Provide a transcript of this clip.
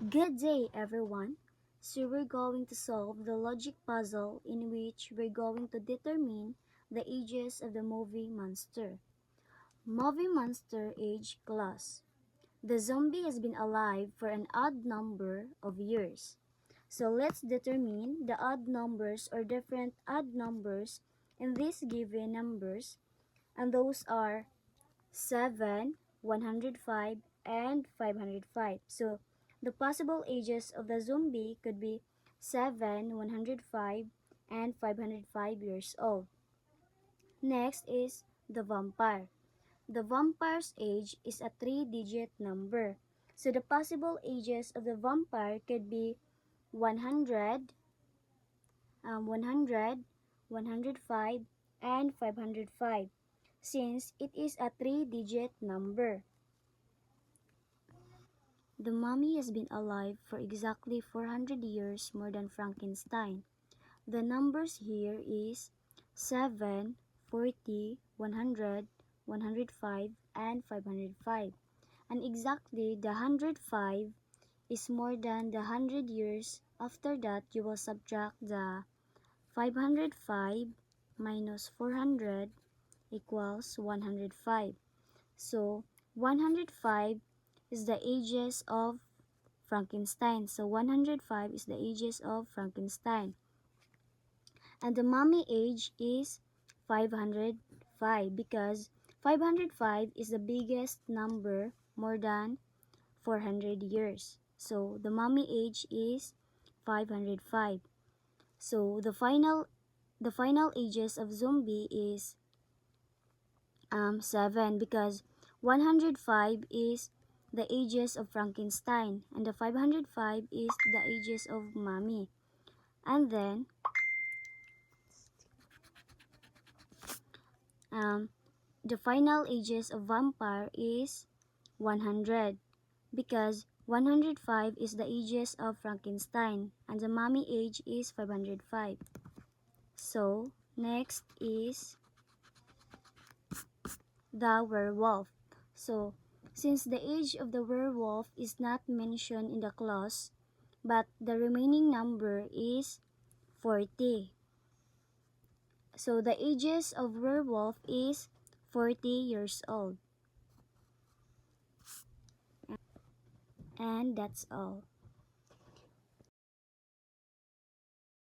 Good day, everyone. So we're going to solve the logic puzzle in which we're going to determine the ages of the movie monster. Movie monster age class. The zombie has been alive for an odd number of years. So let's determine the odd numbers or different odd numbers in these given numbers, and those are 7, 105, and 505. So, the possible ages of the zombie could be 7, 105, and 505 years old. Next is the vampire. The vampire's age is a 3-digit number. So, the possible ages of the vampire could be 100, 100, 105, and 505, since it is a 3-digit number. The mummy has been alive for exactly 400 years more than Frankenstein. The numbers here is 7, 40, 100, 105, and 505. And exactly the 105 is more than the 100 years. After that, you will subtract the 505 minus 400 equals 105. So, 105 is the ages of Frankenstein. So, 105 is the ages of Frankenstein. And the mummy age is 505 because 505 is the biggest number, more than 400 years. So, the mummy age is 505. So, the final ages of zombie is 7 because 105 is the ages of Frankenstein and the 505 is the ages of Mummy. And then the final ages of vampire is 100 because 105 is the ages of Frankenstein and the Mummy age is 505. So next is the werewolf. So, since the age of the werewolf is not mentioned in the clause, but the remaining number is 40. So, the ages of werewolf is 40 years old. And that's all.